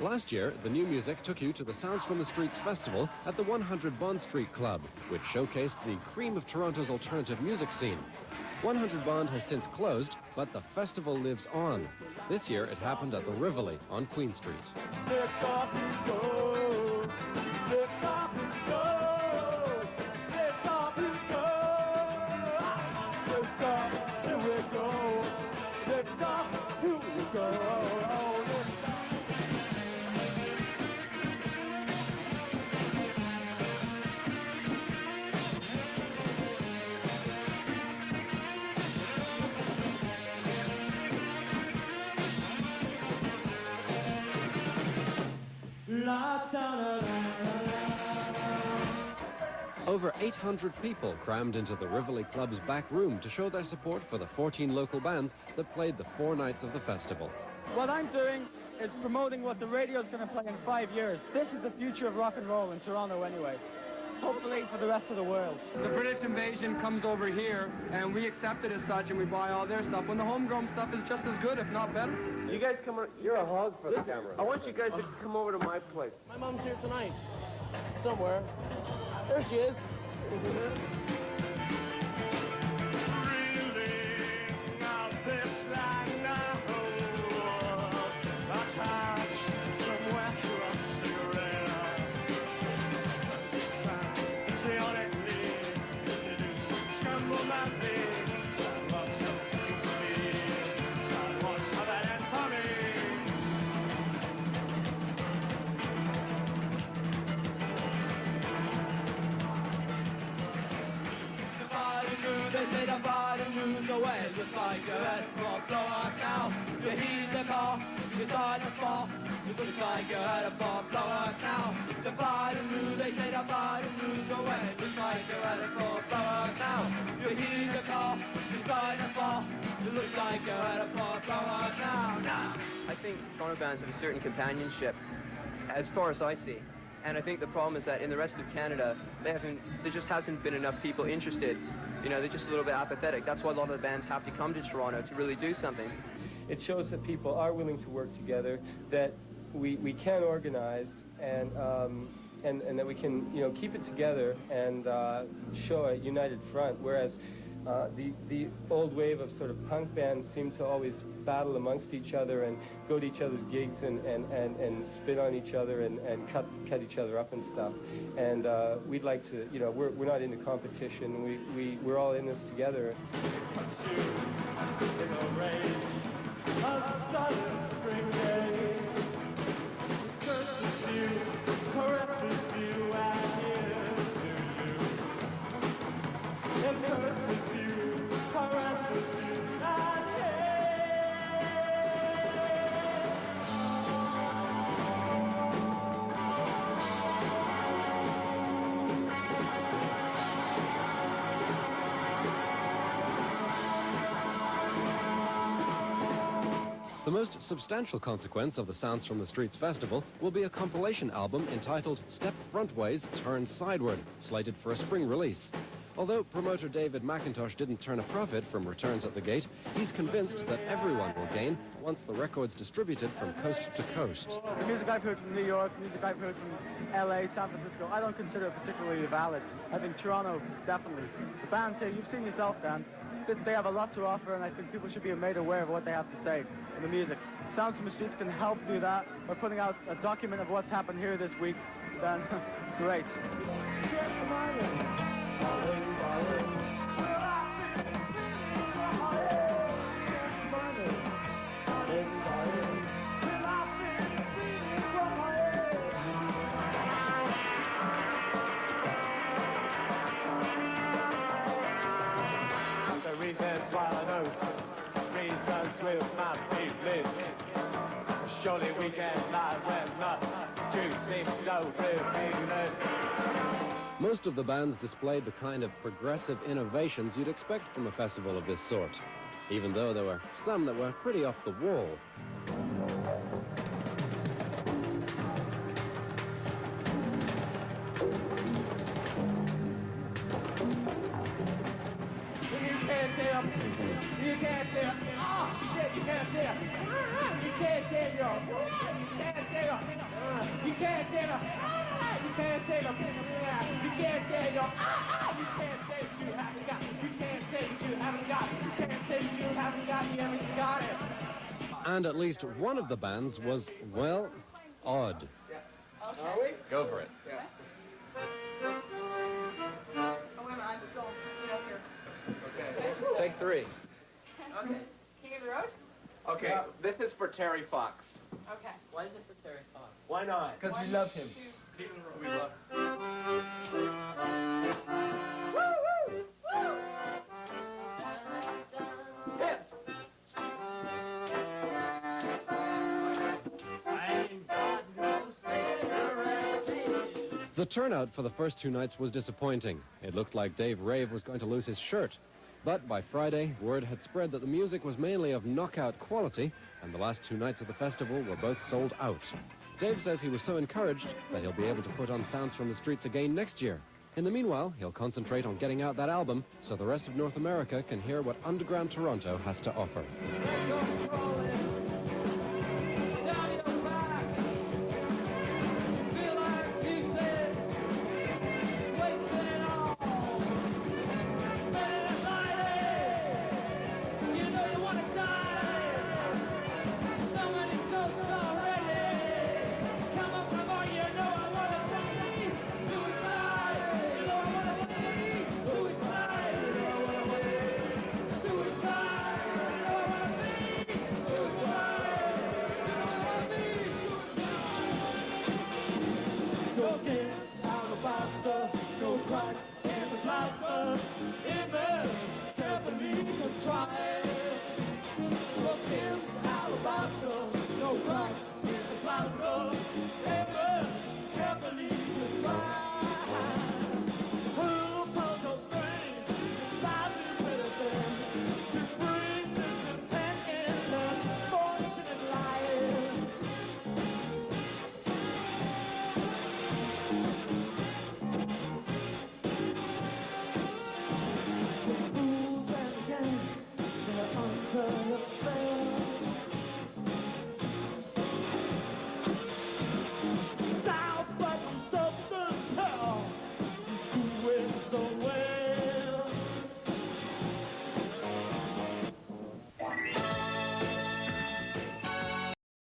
Last year, the new music took you to the Sounds from the Streets festival at the 100 Bond Street Club, which showcased the cream of Toronto's alternative music scene. 100 Bond has since closed, but the festival lives on. This year, it happened at the Rivoli on Queen Street. Over 800 people crammed into the Rivoli Club's back room to show their support for the 14 local bands that played the 4 nights of the festival. What I'm doing is promoting what the radio is going to play in 5 years. This is the future of rock and roll in Toronto anyway. Hopefully for the rest of the world. The British invasion comes over here and we accept it as such and we buy all their stuff when the homegrown stuff is just as good, if not better. You guys come on. You're a hog for the camera. I want you guys to come over to my place. My mom's here tonight. Somewhere. There she is. Away, just like your head will blow us now. You heed the call, you start to fall. Just like your head will blow us now. The fight and lose, they say the fight and lose away. Just like your head will blow us now. You heed the call, you start to fall. It looks like your head will blow us now. I think Toronto bands have a certain companionship, as far as I see. And I think the problem is that in the rest of Canada, there just hasn't been enough people interested. You know, they're just a little bit apathetic. That's why a lot of the bands have to come to Toronto to really do something. It shows that people are willing to work together, that we can organize, and that we can, you know, keep it together and show a united front, whereas the old wave of sort of punk bands seem to always battle amongst each other and go to each other's gigs and spit on each other and cut each other up and stuff. And we'd like to, you know, we're not into competition. We're all in this together. The most substantial consequence of the Sounds from the Streets festival will be a compilation album entitled Step Frontways, Turn Sideward, slated for a spring release. Although promoter David McIntosh didn't turn a profit from returns at the gate, he's convinced that everyone will gain once the record's distributed from coast to coast. The music I've heard from New York, the music I've heard from LA, San Francisco, I don't consider it particularly valid. I think Toronto is definitely. The bands here, you've seen yourself, Dan, they have a lot to offer, and I think people should be made aware of what they have to say in the music. Sounds from the Streets can help do that. We're putting out a document of what's happened here this week. Then, great. The reasons why I know, reasons with my feelings. Surely we can lie when not to seem so revealing. Most of the bands displayed the kind of progressive innovations you'd expect from a festival of this sort, even though there were some that were pretty off the wall. You can't see it. Oh, shit, you can't see it. You can't see it, yo. You can't see it. You can't say no. You can't say no. You can't say no. You can't say what you haven't got. You can't say what you haven't got. You can't say what you haven't got. You haven't got it. And at least one of the bands was, well, odd. Are we? Go for it. Okay. Take 3. Okay. King of the Road? Okay, this is for Terry Fox. Okay. Why is it for Terry Fox? Why not? Because we love him. We love Yes. The turnout for the first 2 nights was disappointing. It looked like Dave Rave was going to lose his shirt. But by Friday, word had spread that the music was mainly of knockout quality, and the last 2 nights of the festival were both sold out. Dave says he was so encouraged that he'll be able to put on Sounds from the Streets again next year. In the meanwhile, he'll concentrate on getting out that album so the rest of North America can hear what underground Toronto has to offer. Let's go rolling.